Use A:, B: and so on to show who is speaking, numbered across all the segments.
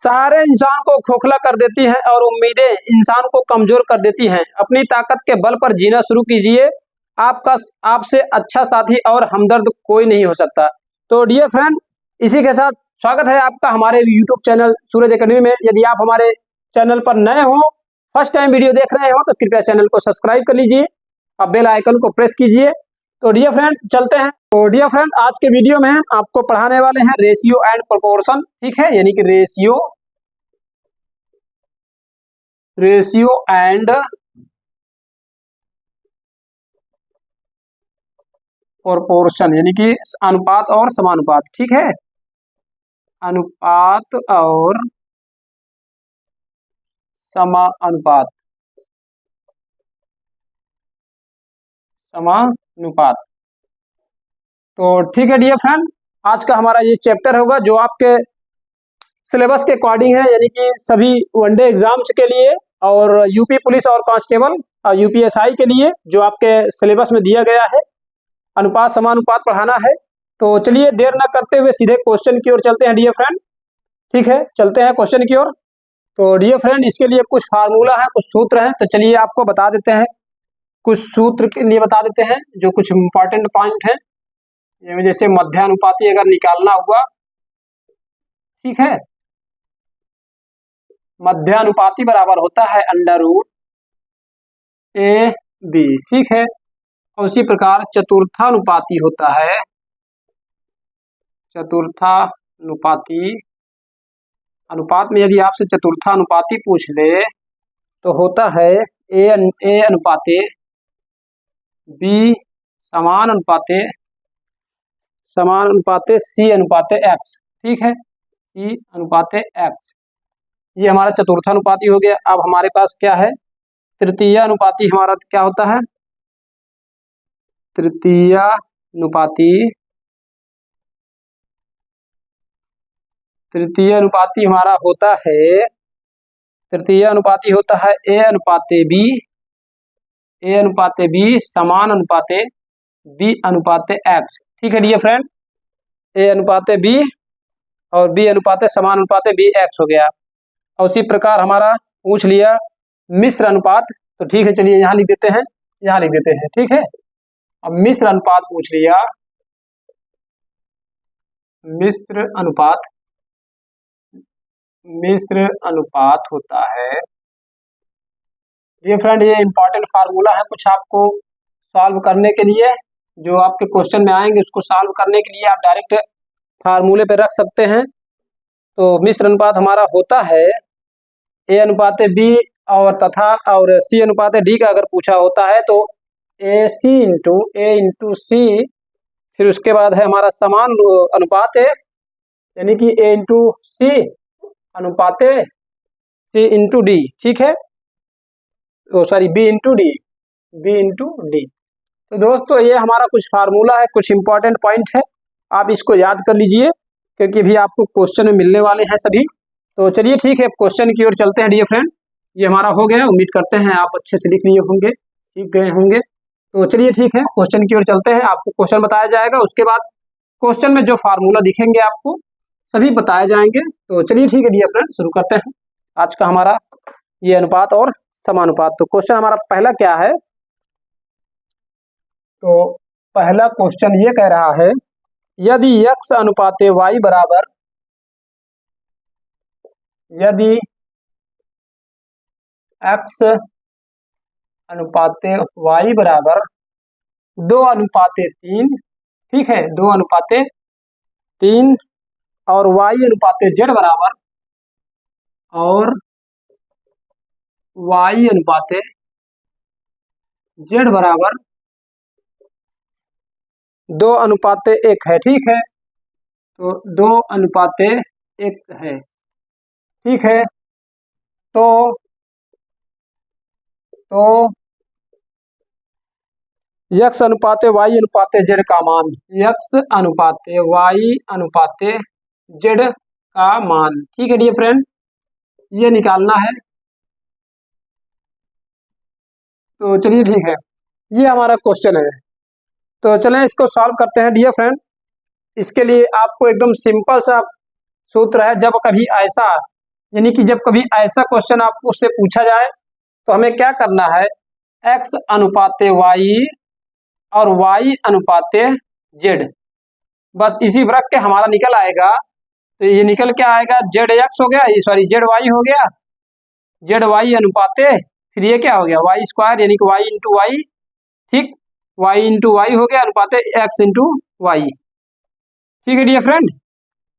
A: सहारे इंसान को खोखला कर देती हैं और उम्मीदें इंसान को कमजोर कर देती हैं। अपनी ताकत के बल पर जीना शुरू कीजिए। आपका आपसे अच्छा साथी और हमदर्द कोई नहीं हो सकता। तो डियर फ्रेंड, इसी के साथ स्वागत है आपका हमारे यूट्यूब चैनल सूरज एकेडमी में। यदि आप हमारे चैनल पर नए हो, फर्स्ट टाइम वीडियो देख रहे हो, तो कृपया चैनल को सब्सक्राइब कर लीजिए और बेल आइकन को प्रेस कीजिए। तो डियर फ्रेंड चलते हैं। तो डियर फ्रेंड, आज के वीडियो में हम आपको पढ़ाने वाले हैं रेशियो एंड प्रोपोर्शन, ठीक है, यानी कि रेशियो एंड प्रोपोर्शन, यानी कि अनुपात और समानुपात, ठीक है, अनुपात और समानुपात, तो ठीक है डियर फ्रेंड, आज का हमारा ये चैप्टर होगा जो आपके सिलेबस के अकॉर्डिंग है, यानी कि सभी वनडे एग्जाम्स के लिए और यूपी पुलिस और कांस्टेबल और यूपीएसआई के लिए जो आपके सिलेबस में दिया गया है, अनुपात समानुपात पढ़ाना है। तो चलिए देर न करते हुए सीधे क्वेश्चन की ओर चलते हैं डियर फ्रेंड, ठीक है, चलते हैं क्वेश्चन की ओर। तो डियर फ्रेंड, इसके लिए कुछ फार्मूला है, कुछ सूत्र हैं, तो चलिए आपको बता देते हैं। कुछ सूत्र के लिए बता देते हैं जो कुछ इंपॉर्टेंट पॉइंट है, जैसे मध्यानुपाती अगर निकालना हुआ, ठीक है, मध्यानुपाती बराबर होता है √AB, ठीक है। और उसी प्रकार चतुर्थानुपाती होता है, चतुर्थानुपाती अनुपात में यदि आपसे चतुर्थानुपाती पूछ ले तो होता है ए अनुपाते बी समानुपाते सी अनुपाते एक्स, ठीक है, सी अनुपाते एक्स। ये हमारा चतुर्थानुपाती हो गया। अब हमारे पास क्या है, तृतीय अनुपाती हमारा क्या होता है, तृतीय अनुपाती हमारा होता है, तृतीय अनुपाती होता है ए अनुपाते बी समान अनुपाते बी अनुपाते एक्स, ठीक है डियर फ्रेंड, ए अनुपाते बी और बी अनुपाते समान अनुपाते बी एक्स हो गया। और उसी प्रकार हमारा पूछ लिया मिश्र अनुपात, तो ठीक है, चलिए यहाँ लिख देते हैं, ठीक है। अब मिश्र अनुपात पूछ लिया, मिश्र अनुपात होता है डियर फ्रेंड, ये इंपॉर्टेंट फार्मूला है कुछ आपको सॉल्व करने के लिए, जो आपके क्वेश्चन में आएंगे उसको सॉल्व करने के लिए आप डायरेक्ट फार्मूले पे रख सकते हैं। तो मिश्र अनुपात हमारा होता है ए अनुपाते बी और तथा और सी अनुपाते डी का अगर पूछा होता है तो ए इंटू सी, फिर उसके बाद है हमारा समान अनुपात है, यानी कि ए इंटू सी अनुपाते सी इंटू डी, ठीक है, सॉरी बी इंटू डी। तो दोस्तों ये हमारा कुछ फार्मूला है, कुछ इंपॉर्टेंट पॉइंट है, आप इसको याद कर लीजिए क्योंकि भी आपको क्वेश्चन में मिलने वाले हैं सभी। तो चलिए ठीक है, क्वेश्चन की ओर चलते हैं डियर फ्रेंड। ये हमारा हो गया, उम्मीद करते हैं आप अच्छे से लिख लिए होंगे, सीख गए होंगे। तो चलिए ठीक है, क्वेश्चन की ओर चलते हैं। आपको क्वेश्चन बताया जाएगा, उसके बाद क्वेश्चन में जो फार्मूला दिखेंगे आपको सभी बताए जाएंगे। तो चलिए ठीक है डियर फ्रेंड, शुरू करते हैं आज का हमारा ये अनुपात और समानुपात। तो क्वेश्चन हमारा पहला क्या है, तो पहला क्वेश्चन ये कह रहा है यदि x अनुपाते y बराबर, यदि x अनुपाते y बराबर 2:3, ठीक है, 2:3 और y अनुपाते z बराबर, और y अनुपाते z बराबर 2:1 है, ठीक है, तो 2:1 है, ठीक है। तो x अनुपाते y अनुपाते z का मान, x अनुपाते y अनुपाते z का मान, ठीक है डियर फ्रेंड, ये निकालना है। तो चलिए ठीक है, ये हमारा क्वेश्चन है। तो चलें इसको सॉल्व करते हैं डियर फ्रेंड। इसके लिए आपको एकदम सिंपल सा सूत्र है, जब कभी ऐसा यानी कि जब कभी ऐसा क्वेश्चन आपको उससे पूछा जाए तो हमें क्या करना है, x अनुपाते y और y अनुपाते z, बस इसी रख के हमारा निकल आएगा। तो ये निकल क्या आएगा, जेड एक्स हो गया, ये सॉरी जेड वाई हो गया, जेड वाई अनुपाते फिर ये क्या हो गया वाई स्क्वायर, यानी कि वाई इंटू वाई, ठीक, वाई इंटू वाई हो गया अनुपाते एक्स इंटू वाई। ठीक है डियर फ्रेंड,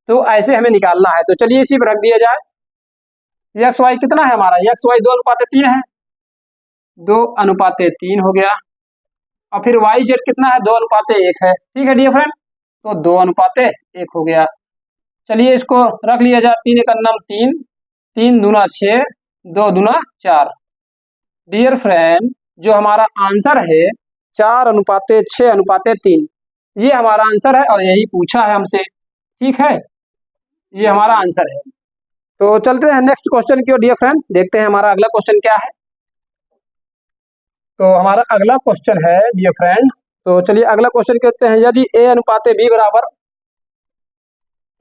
A: तो ऐसे हमें निकालना है। तो चलिए इसी पर रख दिया जाए, एक्स वाई कितना है हमारा, एक्स वाई 2:3 है, 2:3 हो गया, और फिर वाई जेड कितना है, 2:1 है। ठीक है डियर फ्रेंड, तो 2:1 हो गया। चलिए इसको रख लिया जाए, 3 × 3, 3 दूना 6, 2 दूना 4। डियर फ्रेंड, जो हमारा आंसर है 4:6:3, ये हमारा आंसर है और यही पूछा है हमसे। ठीक है, ये हमारा आंसर है। तो चलते हैं नेक्स्ट क्वेश्चन की ओर डियर फ्रेंड, देखते हैं हमारा अगला क्वेश्चन क्या है। तो हमारा अगला क्वेश्चन है डियर फ्रेंड, तो चलिए अगला क्वेश्चन कहते हैं, यदि a अनुपाते b बराबर,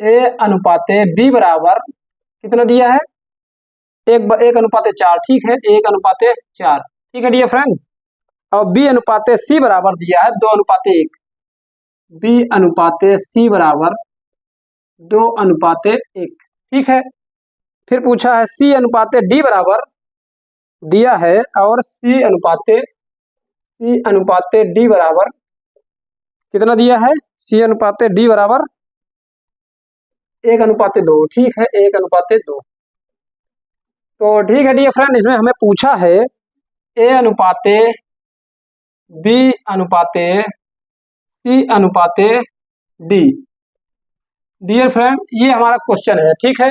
A: a अनुपाते b बराबर कितना दिया है, 1:4, ठीक है, 1:4, ठीक है डियर फ्रेंड, और b अनुपाते c बराबर दिया है 2:1, b अनुपाते c बराबर 2:1, ठीक है। फिर पूछा है c अनुपाते d बराबर दिया है, और c अनुपाते d बराबर कितना दिया है, c अनुपाते d बराबर 1:2, ठीक है, 1:2। तो ठीक है डियर फ्रेंड, इसमें हमें पूछा है a अनुपाते b अनुपाते c अनुपाते d। डियर फ्रेंड, ये हमारा क्वेश्चन है, ठीक है,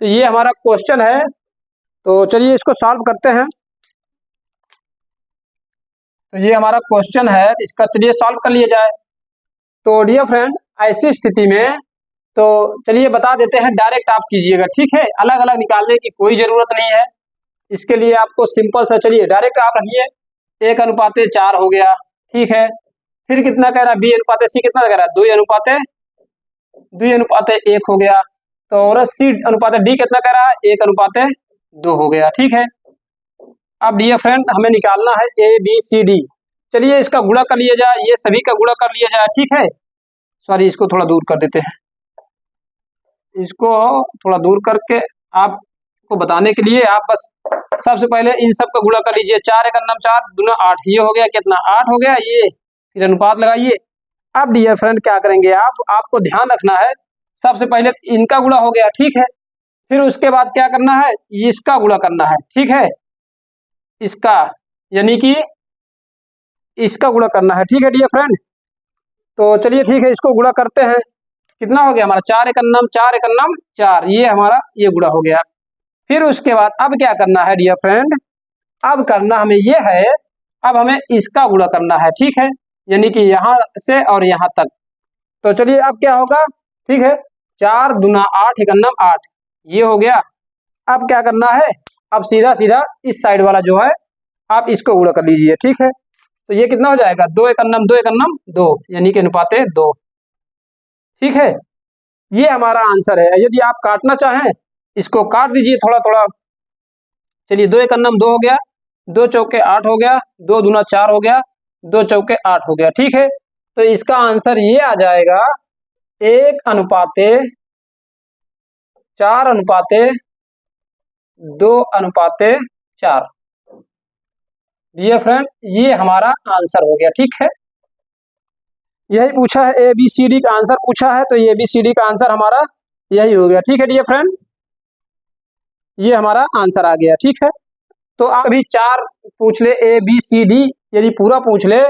A: तो ये हमारा क्वेश्चन है। तो चलिए इसको सॉल्व करते हैं। तो ये हमारा क्वेश्चन है, इसका चलिए सॉल्व कर लिया जाए। तो डियर फ्रेंड, ऐसी स्थिति में तो चलिए बता देते हैं, डायरेक्ट आप कीजिएगा, ठीक है, अलग अलग निकालने की कोई ज़रूरत नहीं है। इसके लिए आपको सिंपल सा, चलिए डायरेक्ट आप रखिए, 1:4 हो गया, ठीक है। फिर कितना कह रहा है, b अनुपाते c कितना कह रहा है, 2:1 हो गया। तो और c अनुपाते d कितना कह रहा है, 1:2 हो गया, ठीक है। अब डियर फ्रेंड, हमें निकालना है a b c d। चलिए इसका गुणा कर लिया जाए, ये सभी का गुणा कर लिया जाए, ठीक है। सॉरी, इसको थोड़ा दूर कर देते हैं, इसको थोड़ा दूर करके आपको बताने के लिए आप बस सबसे पहले इन सब का गुणा कर लीजिए, 4 × 4 दूना 8, ये हो गया कितना, 8 हो गया, ये फिर अनुपात लगाइए। अब डियर फ्रेंड क्या करेंगे, आपको ध्यान रखना है, सबसे पहले इनका गुणा हो गया, ठीक है, फिर उसके बाद क्या करना है, इसका गुणा करना है, ठीक है, इसका, यानी कि इसका गुणा करना है, ठीक है डियर फ्रेंड। तो चलिए ठीक है, इसको गुणा करते हैं, कितना हो गया हमारा, 4 × 4, ये हमारा ये गुणा हो गया। फिर उसके बाद अब क्या करना है डियर फ्रेंड, अब करना हमें ये है, अब हमें इसका गुणा करना है, ठीक है, यानी कि यहाँ से और यहाँ तक। तो चलिए अब क्या होगा, ठीक है, 4 दूना 8 × 8, ये हो गया। अब क्या करना है, अब सीधा सीधा इस साइड वाला जो है आप इसको गुणा कर लीजिए, ठीक है। तो ये कितना हो जाएगा, 2 × 2, यानी कि अनुपाते 2, ठीक है। ये हमारा आंसर है। यदि आप काटना चाहें, इसको काट दीजिए थोड़ा थोड़ा। चलिए 2 × 2 हो गया, 2 चौके 8 हो गया, 2 दूना 4 हो गया, 2 चौके 8 हो गया, ठीक है। तो इसका आंसर ये आ जाएगा, 1:4:2:4। डियर फ्रेंड, ये हमारा आंसर हो गया, ठीक है। यही पूछा है, ए बी सी डी का आंसर पूछा है, तो ए बी सी डी का आंसर हमारा यही हो गया, ठीक है डियर फ्रेंड, ये हमारा आंसर आ गया, ठीक है। तो आप अभी 4 पूछ ले, ए बी सी डी यदि पूरा पूछ ले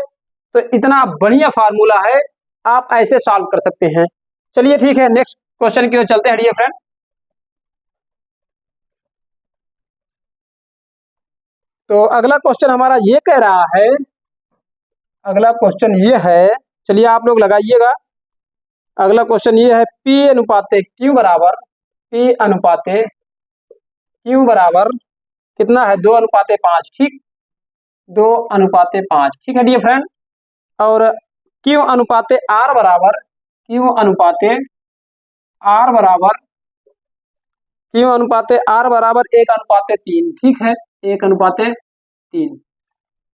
A: तो इतना बढ़िया फार्मूला है, आप ऐसे सॉल्व कर सकते हैं। चलिए ठीक है, नेक्स्ट क्वेश्चन की ओर चलते हैं डियर फ्रेंड। तो अगला क्वेश्चन हमारा ये कह रहा है, अगला क्वेश्चन ये है, चलिए आप लोग लगाइएगा। अगला क्वेश्चन ये है, P अनुपाते Q बराबर, P अनुपाते Q बराबर कितना है, 2:5, ठीक, 2:5, ठीक है डियर फ्रेंड। और Q अनुपाते R बराबर, Q अनुपाते R बराबर Q अनुपाते R बराबर 1:3, ठीक है, 1:3।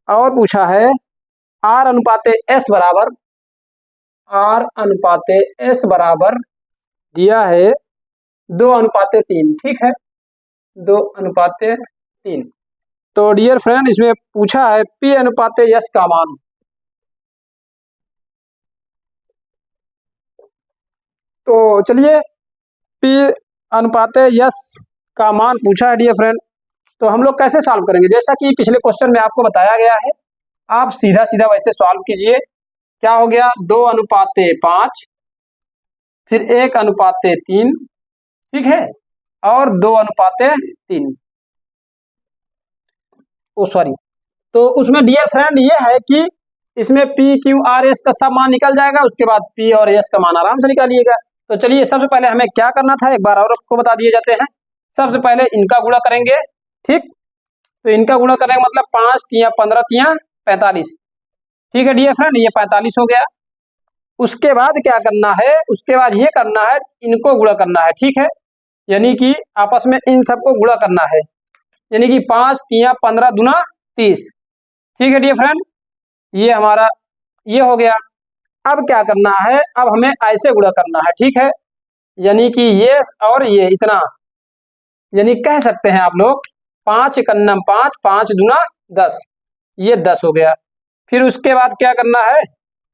A: और पूछा है R अनुपाते S बराबर दिया है 2:3, ठीक है, 2:3। तो डियर फ्रेंड इसमें पूछा है P अनुपाते S का मान। तो चलिए P अनुपाते S का मान पूछा है डियर फ्रेंड, तो हम लोग कैसे सॉल्व करेंगे? जैसा कि पिछले क्वेश्चन में आपको बताया गया है, आप सीधा सीधा वैसे सॉल्व कीजिए। क्या हो गया? 2:5, फिर 1:3, ठीक है, और 2:3। ओ सॉरी, तो उसमें डियर फ्रेंड ये है कि इसमें P Q R S का सब मान निकल जाएगा, उसके बाद P और S का मान आराम से निकालिएगा। तो चलिए सबसे पहले हमें क्या करना था एक बार और आपको बता दिए जाते हैं। सबसे पहले इनका गुणा करेंगे, ठीक, तो इनका गुणा करने का मतलब 5 तिया 15 तिया 45, ठीक है डियर फ्रेंड, ये 45 हो गया। उसके बाद क्या करना है? उसके बाद ये करना है, इनको गुणा करना है, ठीक है, यानी कि आपस में इन सबको गुणा करना है, यानी कि 5 तिया 15 दूना 30, ठीक है डियर फ्रेंड, ये हमारा ये हो गया। अब क्या करना है? अब हमें ऐसे गुणा करना है, ठीक है, यानी कि ये और ये इतना, यानी कह सकते हैं आप लोग 5 एकन्नम 5, 5 दूना 10, ये 10 हो गया। फिर उसके बाद क्या करना है?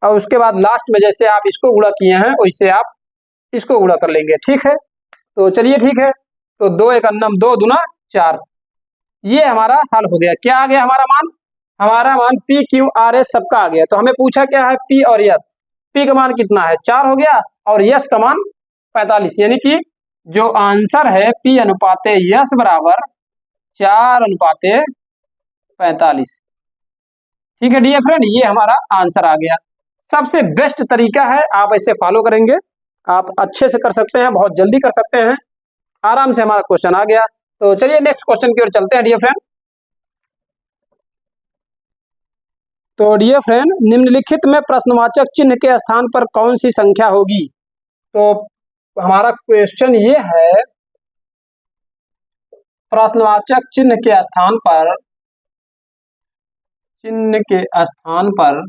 A: और उसके बाद लास्ट में जैसे आप इसको गुणा किए हैं वैसे आप इसको गुणा कर लेंगे, ठीक है। तो चलिए ठीक है, तो 2 एकन्नम 2 दूना 4, ये हमारा हल हो गया। क्या आ गया हमारा मान? हमारा मान P Q R S सबका आ गया। तो हमें पूछा क्या है? P और S। P का मान कितना है? 4 हो गया, और S का मान 45, यानी कि जो आंसर है P अनुपाते S बराबर 4:45, ठीक है डियर फ्रेंड, ये हमारा आंसर आ गया। सबसे बेस्ट तरीका है, आप ऐसे फॉलो करेंगे, आप अच्छे से कर सकते हैं, बहुत जल्दी कर सकते हैं, आराम से हमारा क्वेश्चन आ गया। तो चलिए नेक्स्ट क्वेश्चन की ओर चलते हैं डियर फ्रेंड। तो डियर फ्रेंड निम्नलिखित में प्रश्नवाचक चिन्ह के स्थान पर कौन सी संख्या होगी? तो हमारा क्वेश्चन ये है, प्रश्नवाचक चिन्ह के स्थान पर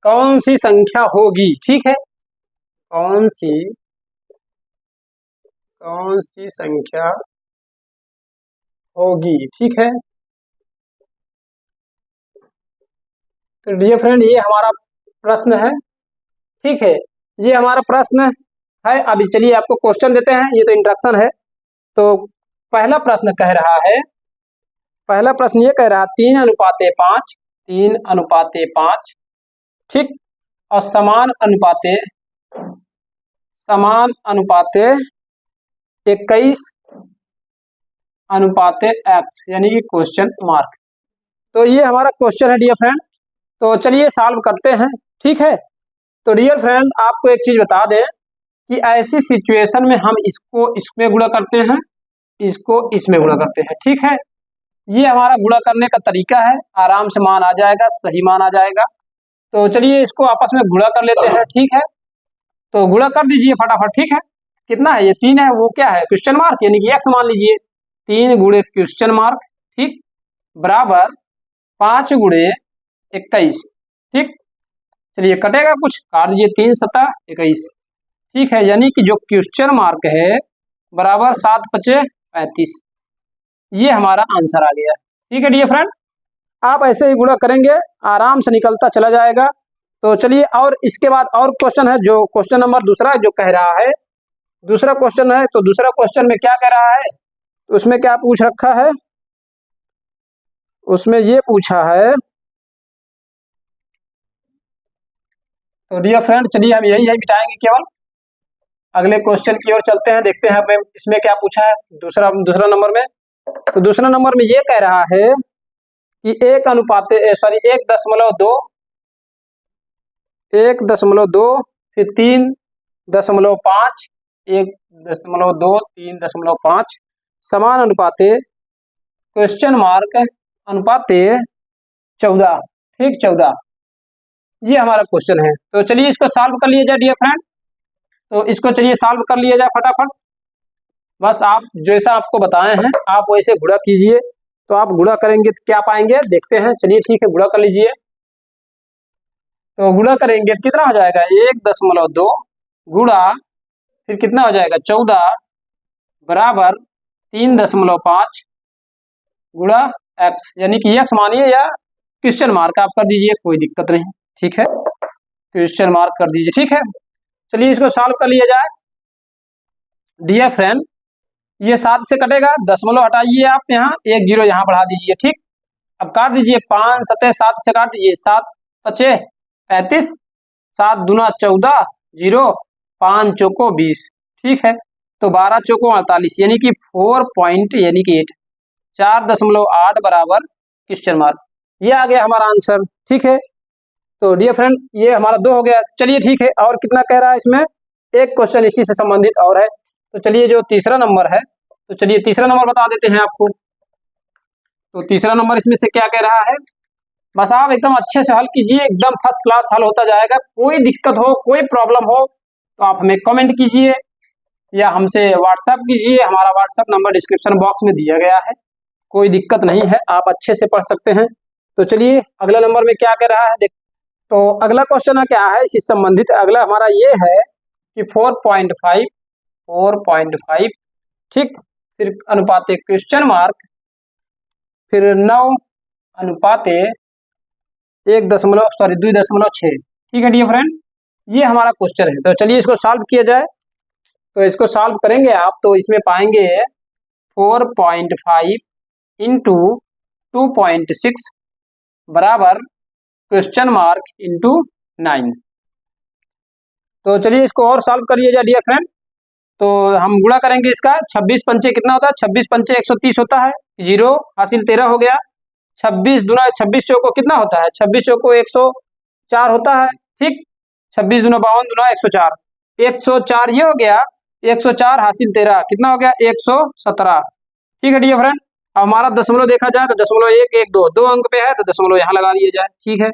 A: कौन सी संख्या होगी, ठीक है, कौन सी संख्या होगी, ठीक है। तो डियर फ्रेंड ये हमारा प्रश्न है, ठीक है, ये हमारा प्रश्न है। अभी चलिए आपको क्वेश्चन देते हैं, ये तो इंट्रोडक्शन है। तो पहला प्रश्न कह रहा है, पहला प्रश्न ये कह रहा है 3:5, 3:5, ठीक, और समान अनुपाते 21:x, यानी कि क्वेश्चन मार्क। तो ये हमारा क्वेश्चन है डियर फ्रेंड। तो चलिए सॉल्व करते हैं, ठीक है। तो डियर फ्रेंड आपको एक चीज बता दें कि ऐसी सिचुएशन में हम इसको इसमें गुणा करते हैं, इसको इसमें गुणा करते हैं, ठीक है। ये हमारा गुणा करने का तरीका है, आराम से मान आ जाएगा, सही मान आ जाएगा। तो चलिए इसको आपस में गुणा कर लेते हैं, ठीक है। तो गुणा कर दीजिए फटाफट, ठीक है। कितना है? ये 3 है, वो क्या है? क्वेश्चन मार्क, यानी कि x मान लीजिए, 3 गुणे क्वेश्चन मार्क, ठीक, बराबर 5 गुणे 21, ठीक। चलिए कटेगा कुछ, काट दीजिए, 3 सता 21, ठीक है, यानी कि जो क्वेश्चन मार्क है बराबर 7 पचे 35, ये हमारा आंसर आ गया, ठीक है डियर फ्रेंड। आप ऐसे ही गुणा करेंगे, आराम से निकलता चला जाएगा। तो चलिए और इसके बाद और क्वेश्चन है, जो क्वेश्चन नंबर दूसरा जो कह रहा है, दूसरा क्वेश्चन है। तो दूसरा क्वेश्चन में क्या कह रहा है? उसमें क्या पूछ रखा है? उसमें ये पूछा है, तो डियर फ्रेंड चलिए हम यही बिताएंगे केवल, अगले क्वेश्चन की ओर चलते हैं, देखते हैं हमें इसमें क्या पूछा है दूसरा नंबर में। तो दूसरा नंबर में ये कह रहा है कि 1:2, 1.2, फिर 3.5, 1.2, 3.5, समान अनुपाते क्वेश्चन मार्क अनुपाते 14, ठीक, 14, ये हमारा क्वेश्चन है। तो चलिए इसको सॉल्व कर लिया जाए डियर फ्रेंड। तो इसको चलिए सॉल्व कर लिया जाए फटाफट। बस आप जैसा आपको बताए हैं आप वैसे गुणा कीजिए। तो आप गुणा करेंगे तो क्या पाएंगे देखते हैं। चलिए ठीक है, गुणा कर लीजिए। तो गुणा करेंगे तो कितना हो जाएगा 1.2 गुणा फिर कितना हो जाएगा 14 बराबर 3.5 गुणा x, यानी कि x मानिए या क्वेश्चन मार्क आप कर दीजिए, कोई दिक्कत नहीं। ठीक है, क्वेश्चन मार्क कर दीजिए। ठीक है, चलिए इसको सॉल्व कर लिया जाए। डियर फ्रेंड, ये 7 से कटेगा, दशमलव हटाइए आप, यहाँ 1 0 यहाँ बढ़ा दीजिए। ठीक, अब काट दीजिए। 5 7 7 से काट दीजिए। 7 5 35, 7 दूना 14, 0 5 चौको 20। ठीक है, तो 12 चौको 48, यानी कि 4 पॉइंट यानी कि 8 4.8 बराबर क्वेश्चन मार्क। ये आ गया हमारा आंसर। ठीक है, तो डियर फ्रेंड ये हमारा 2 हो गया। चलिए ठीक है, और कितना कह रहा है इसमें, एक क्वेश्चन इसी से संबंधित और है। तो चलिए जो तीसरा नंबर है, तो चलिए तीसरा नंबर बता देते हैं आपको। तो तीसरा नंबर इसमें से क्या कह रहा है, बस आप एकदम अच्छे से हल कीजिए, एकदम फर्स्ट क्लास हल होता जाएगा। कोई दिक्कत हो, कोई प्रॉब्लम हो तो आप हमें कमेंट कीजिए या हमसे व्हाट्सएप कीजिए। हमारा व्हाट्सएप नंबर डिस्क्रिप्शन बॉक्स में दिया गया है, कोई दिक्कत नहीं है, आप अच्छे से पढ़ सकते हैं। तो चलिए अगला नंबर में क्या कह रहा है देख। तो अगला क्वेश्चन क्या है इससे संबंधित, अगला हमारा ये है कि 4.5 ठीक, फिर अनुपाते क्वेश्चन मार्क, फिर 9 अनुपाते 2.6। ठीक है डियर फ्रेंड, ये हमारा क्वेश्चन है। तो चलिए इसको सॉल्व किया जाए। तो इसको सॉल्व करेंगे आप तो इसमें पाएंगे 4.5 इंटू 2.6 बराबर क्वेश्चन मार्क इंटू 9। तो चलिए इसको और सॉल्व करिए जाए डियर फ्रेंड। तो हम गुणा करेंगे इसका। 26 पंचे कितना होता है, 26 पंचे 130 होता है, 0 हासिल 13 हो गया। 26 दूना 26 चौको कितना होता है, 26 चौको 104 होता है। ठीक, 26 दूना 52 दूना 104, 104 ये हो गया। 104 हासिल 13 कितना हो गया 117। ठीक है डियर फ्रेंड, अब हमारा दशमलव देखा जाए तो 0.112 दो अंक पे है, तो दशमलव यहाँ लगा दिया जाए। ठीक है,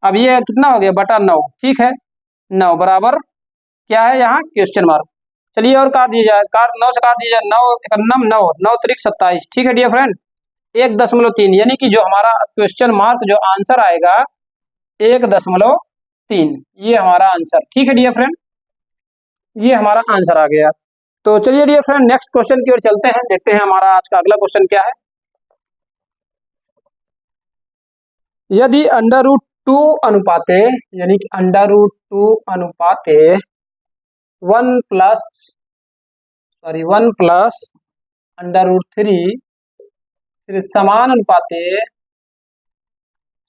A: अब ये कितना हो गया बटा 9। ठीक है, 9 बराबर क्या है यहाँ क्वेश्चन मार्क। चलिए और काट दिया जाए, 9 से काट दिया जाए। 9 एकन्नम 9 9 त्रिक 27। ठीक है डियर फ्रेंड, 1.3 यानी कि जो हमारा क्वेश्चन मार्क जो आंसर आएगा 1.3, ये हमारा आंसर। ठीक है डियर फ्रेंड, ये हमारा आंसर आ गया। तो चलिए डियर फ्रेंड नेक्स्ट क्वेश्चन की ओर चलते हैं, देखते हैं हमारा आज का अगला क्वेश्चन क्या है। यदि √2 अनुपाते यानी कि √2 अनुपाते 1 प्लस √3 फिर समान अनुपाते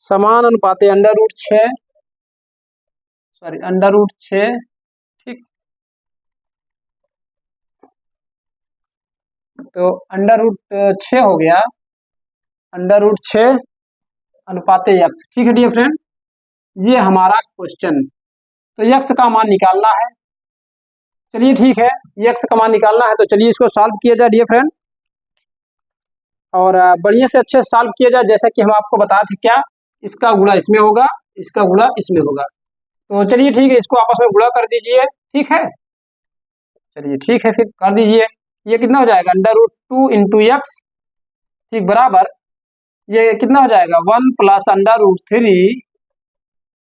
A: √6 √6। ठीक, तो √6 हो गया, √6 अनुपाते x। ठीक है डियर फ्रेंड, ये हमारा क्वेश्चन। तो x का मान निकालना है। चलिए ठीक है, x का मान निकालना है, तो चलिए इसको सॉल्व किया जाए डियर फ्रेंड, और बढ़िया से अच्छे से सॉल्व किया जाए। जैसा कि हम आपको बताए थे, क्या इसका गुणा इसमें होगा, इसका गुणा इसमें होगा। तो चलिए ठीक है, इसको आपस में गुणा कर दीजिए। ठीक है, चलिए ठीक है फिर कर दीजिए। ये कितना हो जाएगा √2 इंटू एक्स, ठीक, बराबर ये कितना हो जाएगा 1 प्लस √3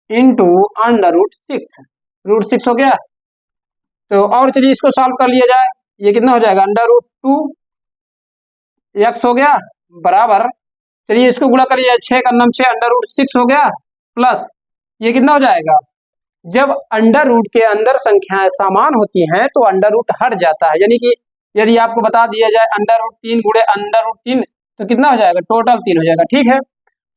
A: इंटू √6, √6 हो गया। तो और चलिए इसको सॉल्व कर लिया जाए। ये कितना हो जाएगा √2 एक्स हो गया, बराबर चलिए इसको गुणा करिए। 6 का 6 √6 हो गया, प्लस ये कितना हो जाएगा, जब अंडर रूट के अंदर संख्याएं समान होती हैं तो अंडर रूट हट जाता है। यानी कि यदि आपको बता दिया जाए √3 गुणे √3 तो कितना हो जाएगा, टोटल 3 हो जाएगा। ठीक है,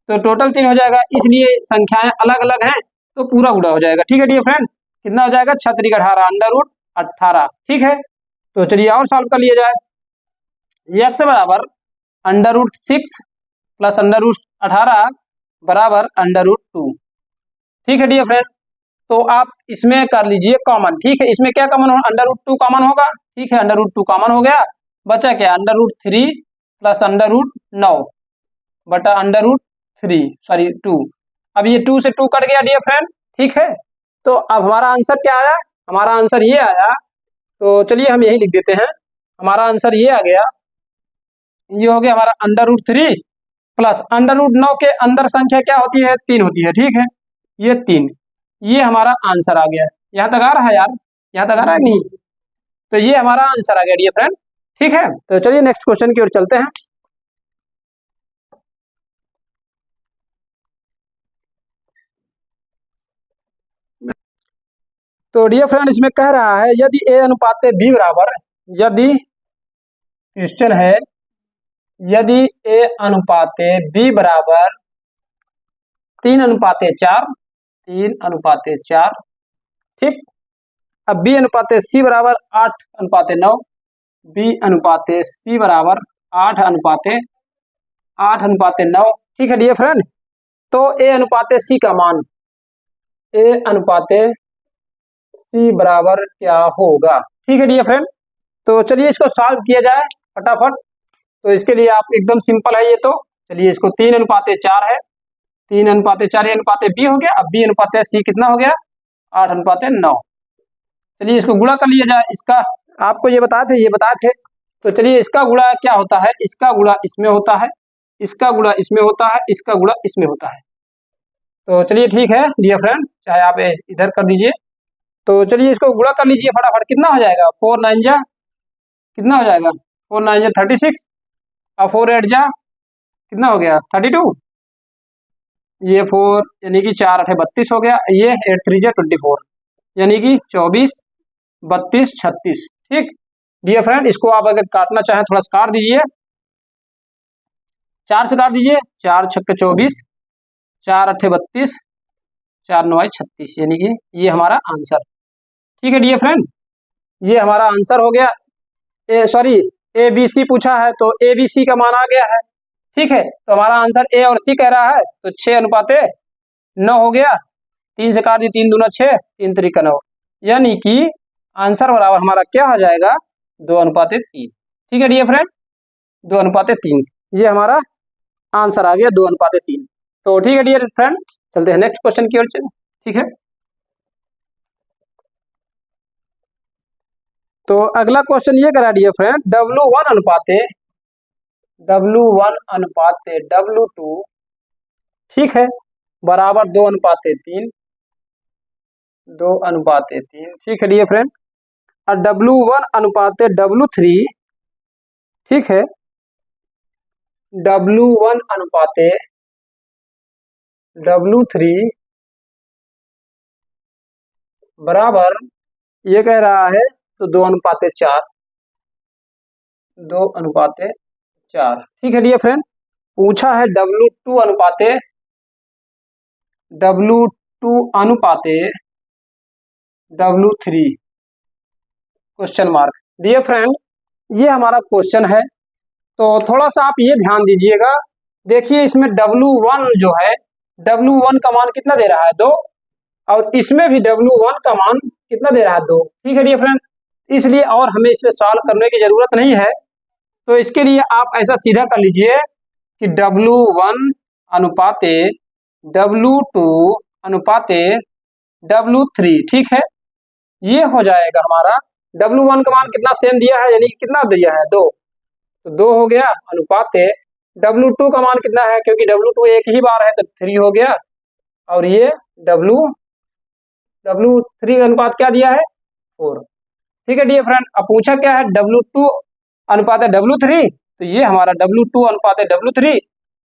A: तो टोटल 3 हो जाएगा, इसलिए संख्याएं अलग अलग हैं तो पूरा गुणा हो जाएगा। ठीक है डियर फ्रेंड, कितना हो जाएगा 6 18 √18। ठीक है, तो चलिए और सॉल्व कर लिया जाए। ये x बराबर √6 प्लस √18 बराबर √2। ठीक है डियर फ्रेंड, तो आप इसमें कर लीजिए कॉमन। ठीक है, इसमें क्या कॉमन हो, √2 कॉमन होगा। ठीक है, √2 कॉमन हो गया, बचा क्या √3 प्लस √9 बटा √3 2। अब ये 2 से 2 कट गया डियर फ्रेंड। ठीक है, तो अब हमारा आंसर क्या आया हमारा आंसर ये आया। तो चलिए हम यही लिख देते हैं, हमारा आंसर ये आ गया, ये हो गया हमारा √3 प्लस √9 के अंदर संख्या क्या होती है, 3 होती है, ठीक है, ये 3, ये हमारा आंसर आ गया। यहाँ तक आ रहा है यार, यहाँ तक आ रहा है नहीं? तो ये हमारा आंसर आ गया डियर फ्रेंड, ठीक है। तो चलिए नेक्स्ट क्वेश्चन की ओर चलते हैं। तो डियर फ्रेंड इसमें कह रहा है यदि A अनुपात B बराबर, यदि क्वेश्चन है यदि A अनुपात B बराबर 3:4, 3:4, ठीक। अब B अनुपात C बराबर 8:9, B अनुपात C बराबर 8:9, ठीक है डियर फ्रेंड। तो A अनुपात C का मान, A अनुपात C बराबर क्या होगा, ठीक है डियर फ्रेंड। तो चलिए इसको सॉल्व किया जाए फटाफट। तो इसके लिए आप एकदम सिंपल है ये, तो चलिए इसको 3:4 है, 3:4 अनुपात B हो गया। अब B अनुपात C कितना हो गया, 8:9। चलिए इसको गुणा कर लिया जाए, इसका आपको ये बताए थे। तो चलिए इसका गुणा क्या होता है, इसका गुणा इसमें होता है, इसका गुणा इसमें होता है, इसका गुणा इसमें होता है। तो चलिए ठीक है डियर फ्रेंड, चाहे आप इधर कर दीजिए। तो चलिए इसको गुणा कर लीजिए फटाफट, कितना हो जाएगा, 4 9 जा कितना हो जाएगा, 4 9 जा 36, और 4 8 जा कितना हो गया 32, ये 4 यानी कि 4 8 32 हो गया, ये 8 3 जा 24 यानी कि 24 32 36, ठीक डियर फ्रेंड। इसको आप अगर काटना चाहें थोड़ा सा काट दीजिए, 4 से काट दीजिए, 4 6 24, 4 8 32, 4 9 36 यानी कि ये हमारा आंसर, ठीक है डियर फ्रेंड, ये हमारा आंसर हो गया। सॉरी ABC पूछा है तो ABC का मान आ गया है, ठीक है। तो हमारा आंसर A और C कह रहा है, तो 6:9 हो गया, 3 से काट दी, 3 दूना 6, 3 3 9, यानी कि आंसर बराबर हमारा क्या हो जाएगा, 2:3, ठीक है डियर फ्रेंड, 2:3, ये हमारा आंसर आ गया 2:3। तो ठीक है डियर फ्रेंड, चलते हैं नेक्स्ट क्वेश्चन की ओर, ठीक है। तो अगला क्वेश्चन ये करा डियर फ्रेंड, W1 अनुपात W2, ठीक है, बराबर 2:3, 2:3, ठीक है डियर फ्रेंड। और W1 अनुपात W3, ठीक है, W1 अनुपात W3 बराबर ये कह रहा है तो 2:4, 2:4, ठीक है डियर फ्रेंड। पूछा है W2 अनुपात W3 question mark. Dear friend ये हमारा क्वेश्चन है, तो थोड़ा सा आप ये ध्यान दीजिएगा। देखिए इसमें W1 जो है, W1 का मान कितना दे रहा है 2, और इसमें भी W1 का मान कितना दे रहा है 2, ठीक है डियर फ्रेंड। इसलिए और हमें इसमें सॉल्व करने की जरूरत नहीं है। तो इसके लिए आप ऐसा सीधा कर लीजिए कि W1 अनुपात W2 अनुपात W3, ठीक है, ये हो जाएगा हमारा। W1 का मान कितना सेम दिया है, यानी कितना दिया है 2, तो 2 हो गया, अनुपात W2 का मान कितना है, क्योंकि W2 एक ही बार है तो 3 हो गया, और ये W3 का अनुपात क्या दिया है 4, ठीक है डियर फ्रेंड। अब पूछा क्या है W2 अनुपात W3, तो ये हमारा W2 अनुपात W3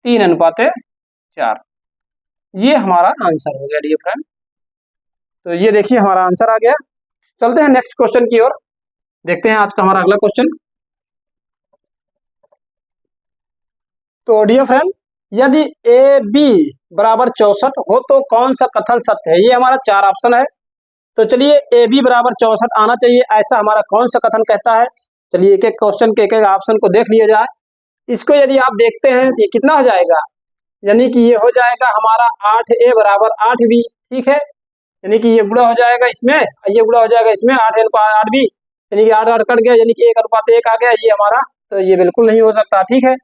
A: 3:4, ये हमारा आंसर हो गया डियर फ्रेंड। तो ये देखिए हमारा आंसर आ गया। चलते हैं नेक्स्ट क्वेश्चन की ओर, देखते हैं आज का हमारा अगला क्वेश्चन। तो डियर फ्रेंड यदि AB बराबर 64 हो तो कौन सा कथन सत्य है, ये हमारा 4 ऑप्शन है। तो चलिए AB बराबर 64 आना चाहिए, ऐसा हमारा कौन सा कथन कहता है। चलिए एक एक क्वेश्चन के एक एक ऑप्शन को देख लिया जाए। इसको यदि आप देखते हैं तो ये कितना हो जाएगा, यानी कि ये हो जाएगा हमारा 8A बराबर 8B, ठीक है, यानी कि ये गुणा हो जाएगा इसमें, ये गुणा हो जाएगा इसमें, 8B, यानी कि 8 8 कट गया, यानी कि 1:1 आ गया ये हमारा। तो ये बिल्कुल नहीं हो सकता, ठीक है।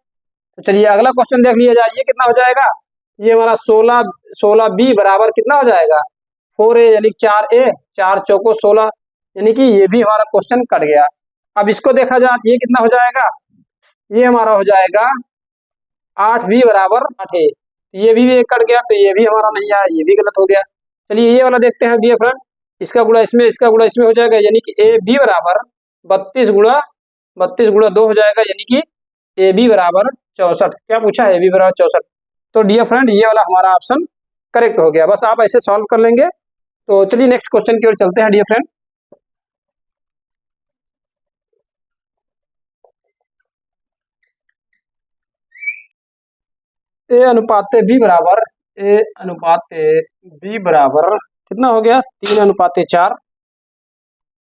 A: तो चलिए अगला क्वेश्चन देख लिया जाए, ये कितना हो जाएगा, ये हमारा 16B बराबर कितना हो जाएगा 4A, यानी 4A, 4 चौको 16, यानी कि ये भी हमारा क्वेश्चन कट गया। अब इसको देखा जाए, ये कितना हो जाएगा, ये हमारा हो जाएगा 8b बराबर 8 है। ये भी एक कट गया, तो ये भी हमारा नहीं आया, ये भी गलत हो गया। चलिए ये वाला देखते हैं डियर फ्रेंड, इसका गुणा इसमें, इसका गुणा इसमें हो जाएगा, यानी कि ए बी बराबर 32 गुणा 2 हो जाएगा, यानी कि ए बी बराबर 64। क्या पूछा है, ए बी बराबर 64। तो डियर फ्रेंड ये वाला हमारा ऑप्शन करेक्ट हो गया। बस आप ऐसे सॉल्व कर लेंगे। तो चलिए नेक्स्ट क्वेश्चन की ओर चलते हैं डियर फ्रेंड। ए अनुपात बी बराबर, ए अनुपात बी बराबर कितना हो गया, 3:4,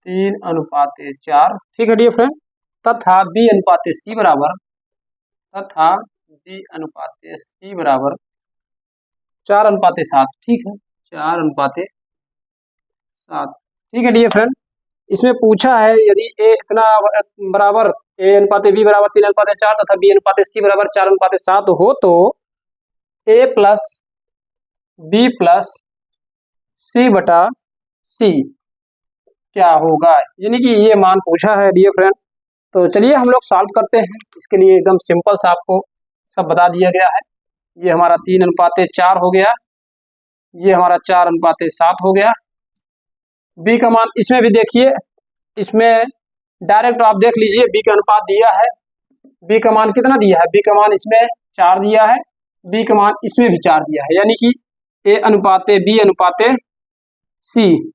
A: 3:4। ठीक है डियर फ्रेंड। तथा बी अनुपात सी बराबर, तथा बी अनुपात सी बराबर 4:7। ठीक है, 4:7। ठीक है डियर फ्रेंड। इसमें पूछा है यदि ए इतना बराबर, ए अनुपात बी बराबर 3:4 तथा बी अनुपात सी बराबर 4:7 हो तो ए प्लस बी प्लस सी बटा सी क्या होगा, यानी कि ये मान पूछा है डियर फ्रेंड। तो चलिए हम लोग सॉल्व करते हैं। इसके लिए एकदम सिंपल सा आपको सब बता दिया गया है। ये हमारा 3:4 हो गया, ये हमारा 4:7 हो गया। बी का मान इसमें भी देखिए, इसमें डायरेक्ट आप देख लीजिए, बी का अनुपात दिया है, बी का मान कितना दिया है, बी का मान इसमें 4 दिया है, बी का मान इसमें भी 4 दिया है, यानी कि ए अनुपात बी अनुपात सी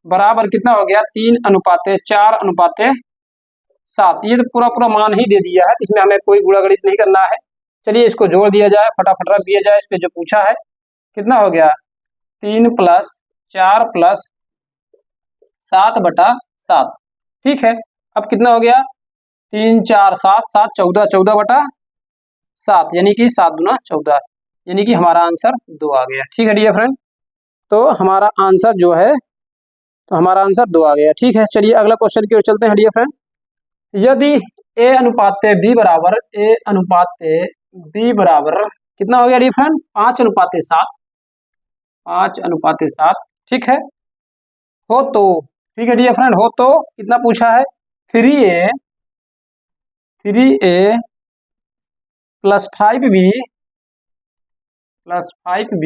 A: बराबर कितना हो गया, 3:4:7। ये तो पूरा पूरा मान ही दे दिया है, इसमें हमें कोई गुणा गणित नहीं करना है। चलिए इसको जोड़ दिया जाए, फटाफट रख दिया जाए। इस पे जो पूछा है कितना हो गया, 3 + 4 + 7/7। ठीक है, अब कितना हो गया, 3 4 7 7 14, 14/7, यानी कि 7 दूना 14, यानी कि हमारा आंसर 2 आ गया। ठीक है डियर फ्रेंड, तो हमारा आंसर जो है, तो हमारा आंसर 2 आ गया। ठीक है, चलिए अगला क्वेश्चन की ओर चलते हैं डियर फ्रेंड। यदि ए अनुपात बी बराबर, ए अनुपात बी बराबर कितना हो गया डियर फ्रेंड, 5:7, 5:7। ठीक है, हो तो, ठीक है डियर फ्रेंड, हो तो कितना पूछा है, 3a + 5b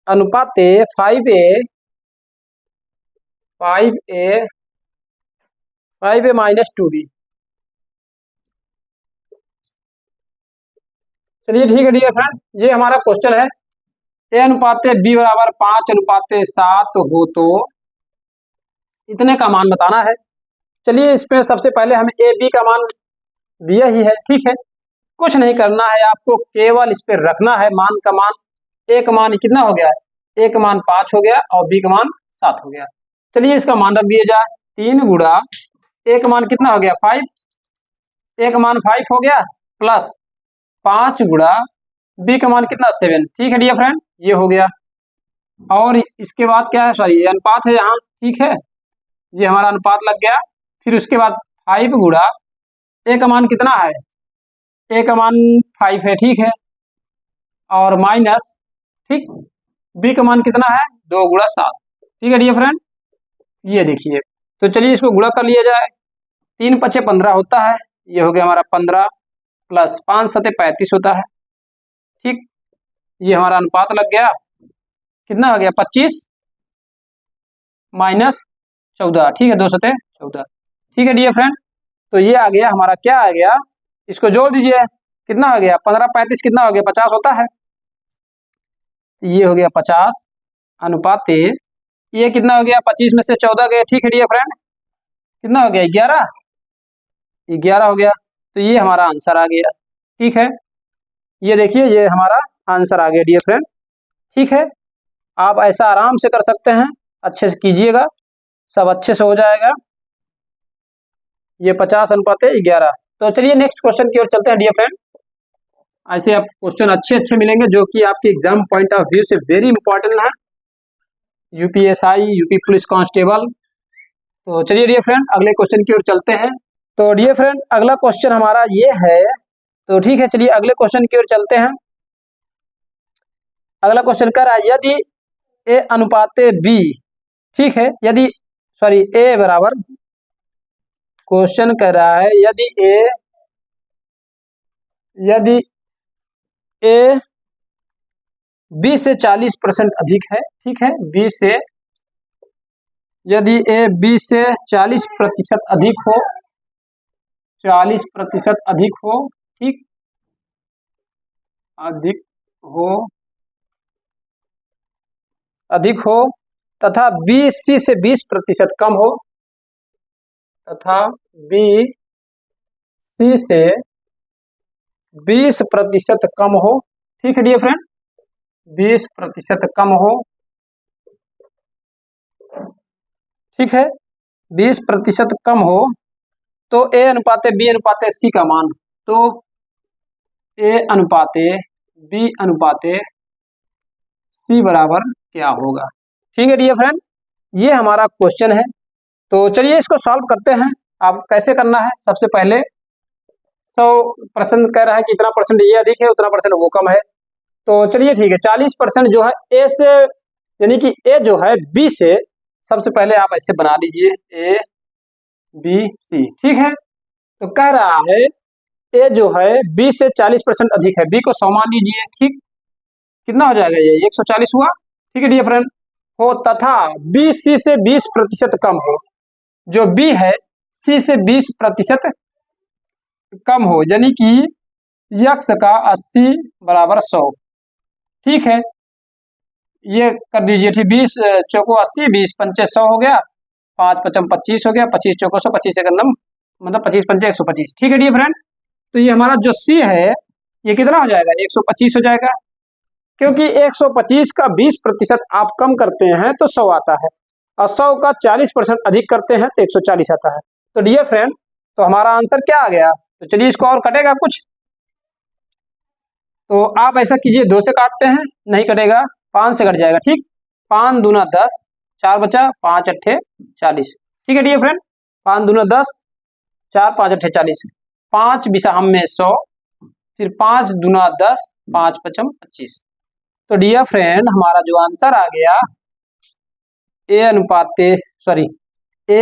A: अनुपात 5a 5a - 2b। चलिए ठीक है डियर फ्रेंड, ये हमारा क्वेश्चन है। ए अनुपात बी बराबर 5:7 हो तो इतने का मान बताना है। चलिए इसमें सबसे पहले हमें ए बी का मान दिया ही है। ठीक है, कुछ नहीं करना है आपको, केवल इस पे रखना है मान का मान। ए का मान कितना हो गया, ए का मान 5 हो गया और बी का मान 7 हो गया। चलिए इसका मान रख दिया जाए, 3 गुणा ए का मान कितना हो गया 5, ए का मान 5 हो गया, प्लस 5 गुणा बी का मान कितना 7। ठीक है डियर फ्रेंड, ये हो गया। और इसके बाद क्या है, सॉरी ये अनुपात है यहाँ। ठीक है, ये हमारा अनुपात लग गया। फिर उसके बाद 5 गुणा ए का मान कितना है, ए का मान 5 है। ठीक है, और माइनस, ठीक, बी का मान कितना है 2 गुणा 7। ठीक है डियर फ्रेंड, ये देखिए। तो चलिए इसको गुणा कर लिया जाए, 3 × 5 = 15 होता है, ये हो गया हमारा 15 + 5 × 7 = 35 होता है। ठीक, ये हमारा अनुपात लग गया, कितना हो गया 25 - 14। ठीक है, 2 × 7 = 14। ठीक है डियर फ्रेंड, तो ये आ गया हमारा, क्या आ गया, इसको जोड़ दीजिए, कितना हो गया 15 35 कितना हो गया 50 होता है, ये हो गया 50 अनुपात ये कितना हो गया 25 में से 14 गए। ठीक है डियर फ्रेंड, कितना हो गया 11, 11 हो गया। तो ये हमारा आंसर आ गया। ठीक है, ये देखिए ये हमारा आंसर आ गया डियर फ्रेंड। ठीक है, आप ऐसा आराम से कर सकते हैं, अच्छे से कीजिएगा, सब अच्छे से हो जाएगा। ये 50:11। तो चलिए नेक्स्ट क्वेश्चन की ओर चलते हैं डियर फ्रेंड। ऐसे आप क्वेश्चन अच्छे अच्छे मिलेंगे जो कि आपके एग्जाम पॉइंट ऑफ व्यू से वेरी इंपॉर्टेंट है, यूपीएसआई, यूपी पुलिस कांस्टेबल। तो चलिए डियर फ्रेंड अगले क्वेश्चन की ओर चलते हैं। तो डियर फ्रेंड अगला क्वेश्चन हमारा ये है, तो ठीक है चलिए अगले क्वेश्चन की ओर चलते हैं। अगला क्वेश्चन कर रहा है, यदि ए अनुपात बी ठीक है। यदि सॉरी ए बराबर, क्वेश्चन कह रहा है यदि ए बी से 40% अधिक है, ठीक है, बी से, यदि ए बी से 40% अधिक हो, 40% अधिक हो, ठीक, अधिक हो तथा बी सी से 20% कम हो, तथा बी सी से 20% कम हो, ठीक है डियर फ्रेंड, 20% कम हो, ठीक है, 20% कम हो, तो ए अनुपाते बी अनुपाते सी का मान, तो ए अनुपाते बी अनुपाते सी बराबर क्या होगा। ठीक है डियर फ्रेंड, ये हमारा क्वेश्चन है। तो चलिए इसको सॉल्व करते हैं। आप कैसे करना है, सबसे पहले 100% कह रहा है कि इतना परसेंट ये अधिक है, उतना परसेंट वो कम है। तो चलिए ठीक है, 40% जो है ए से, यानी कि ए जो है बी से, सबसे पहले आप ऐसे बना लीजिए ए बी सी, ठीक है। तो कह रहा है ए जो है बी से 40% अधिक है, बी को 100 मान लीजिए, ठीक, कितना हो जाएगा ये 140 हुआ, ठीक है डियर फ्रेंड, हो, तथा बी सी से 20% कम हो, जो बी है सी से 20% कम हो, यानी कि यक्स का 80 बराबर 100, ठीक है, ये कर दीजिए, ठीक, 20 चौको 80, 20 पंचे 100 हो गया, 5 पचम 25 हो गया, 25 चौको 100, 25 एक नम, मतलब 25 पंचे 125, ठीक है डियर फ्रेंड। तो ये हमारा जो सी है ये कितना हो जाएगा, 125 हो जाएगा, क्योंकि 125 का 20% आप कम करते हैं तो 100 आता है, और 100 का 40% अधिक करते हैं तो 140 आता है। तो डियर फ्रेंड, तो हमारा आंसर क्या आ गया। तो चलिए इसको और कटेगा कुछ, तो आप ऐसा कीजिए, 2 से काटते हैं, नहीं कटेगा, 5 से कट जाएगा, ठीक, 5 दूना 10, 4 बचा, 5 अट्ठे 40, ठीक है डियर फ्रेंड, 5 दूना 10, 4 5 अट्ठे 40, 5 बिसा हम में 100, फिर 5 दूना 10, 5 पचम 25। तो डियर फ्रेंड, हमारा जो आंसर आ गया ए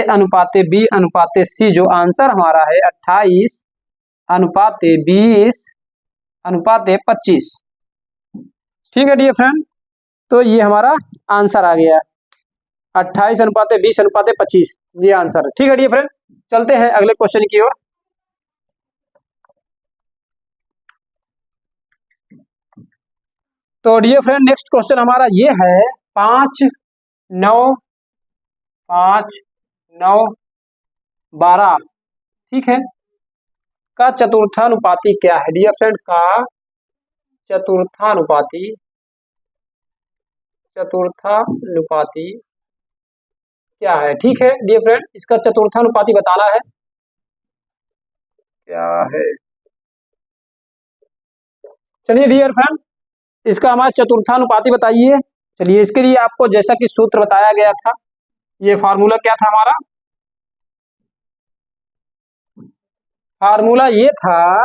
A: अनुपाते बी अनुपाते सी, जो आंसर हमारा है 28 अनुपाते 20 अनुपाते 25, ठीक है डियर फ्रेंड। तो ये हमारा आंसर आ गया 28 अनुपाते 20 अनुपाते 25, ये आंसर, ठीक है डियर फ्रेंड। चलते हैं अगले क्वेश्चन की ओर। तो डियर फ्रेंड, नेक्स्ट क्वेश्चन हमारा ये है 5 9 5 9 12, ठीक है, का चतुर्थानुपाती क्या है डियर फ्रेंड, का चतुर्थानुपाती क्या है, ठीक है डियर फ्रेंड, इसका चतुर्थानुपाती बताना है, क्या है। चलिए डियर फ्रेंड, इसका हमारा चतुर्थानुपाती बताइए। चलिए इसके लिए आपको जैसा कि सूत्र बताया गया था, ये फार्मूला क्या था हमारा, फार्मूला ये था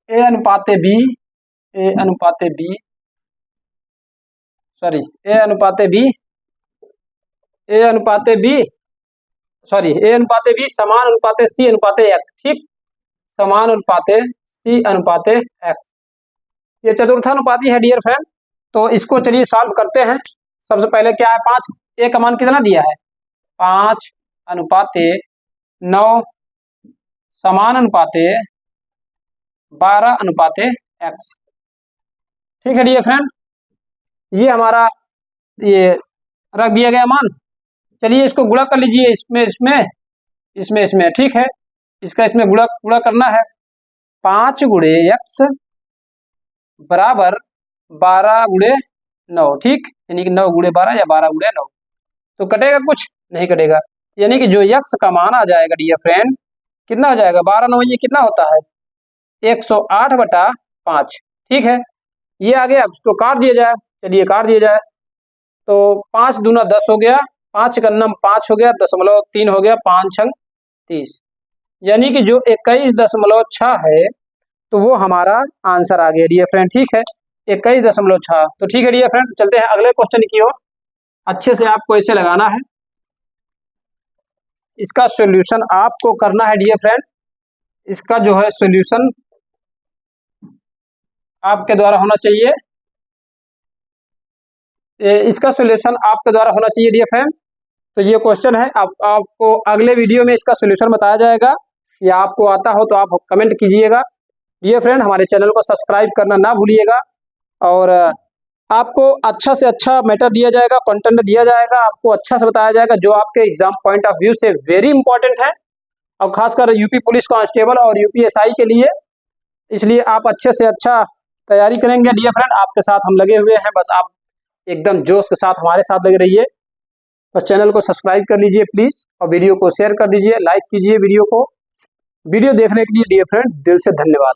A: ए अनुपाते बी ए अनुपाते बी सॉरी ए अनुपाते बी ए अनुपाते बी सॉरी ए अनुपाते बी समान अनुपाते सी अनुपाते एक्स, ठीक, समान अनुपाते सी अनुपाते एक्स, ये चतुर्थानुपाती है डियर फ्रेंड। तो इसको चलिए सॉल्व करते हैं। सबसे पहले क्या है, 5, ए का मान कितना दिया है, 5 अनुपाते 9 समान अनुपाते 12 अनुपाते एक्स, ठीक है डियर फ्रेंड, ये हमारा ये रख दिया गया मान। चलिए इसको गुणा कर लीजिए, इसमें, ठीक है, इसका इसमें गुणा करना है, 5 गुणे एक्स बराबर 12 गुणे 9, ठीक, यानी कि 9 गुणे 12 या 12 गुणे 9। तो कटेगा कुछ, नहीं कटेगा, यानी कि जो यक्स का मान आ जाएगा डियर फ्रेंड, कितना हो जाएगा, 12 9 ये कितना होता है 108/5, ठीक है, ये आ गया, इसको काट दिया जाए, चलिए काट दिया जाए, तो 5 दूना 10 हो गया, 5 का नम 5 हो गया, 0.3 हो गया, 5 छंग 30, यानी कि जो 21.6 है, तो वो हमारा आंसर आ गया डियर फ्रेंड, ठीक है, 21.6। तो ठीक है डियर फ्रेंड, चलते हैं अगले क्वेश्चन की ओर। अच्छे से आपको ऐसे लगाना है। इसका सॉल्यूशन आपको करना है डियर फ्रेंड, इसका जो है सॉल्यूशन आपके द्वारा होना चाहिए, इसका सॉल्यूशन आपके द्वारा होना चाहिए डियर फ्रेंड। तो ये क्वेश्चन है, आपको अगले वीडियो में इसका सॉल्यूशन बताया जाएगा, या आपको आता हो तो आप कमेंट कीजिएगा। डियर फ्रेंड, हमारे चैनल को सब्सक्राइब करना ना भूलिएगा, और आपको अच्छा से अच्छा मैटर दिया जाएगा, कंटेंट दिया जाएगा, आपको अच्छा से बताया जाएगा जो आपके एग्जाम पॉइंट ऑफ व्यू से वेरी इंपॉर्टेंट है, और खासकर यूपी पुलिस कांस्टेबल और यूपीएसआई के लिए। इसलिए आप अच्छे से अच्छा तैयारी करेंगे डियर फ्रेंड, आपके साथ हम लगे हुए हैं, बस आप एकदम जोश के साथ हमारे साथ लगे रहिए। बस चैनल को सब्सक्राइब कर लीजिए प्लीज़, और वीडियो को शेयर कर दीजिए, लाइक कीजिए वीडियो को। वीडियो देखने के लिए डियर फ्रेंड दिल से धन्यवाद।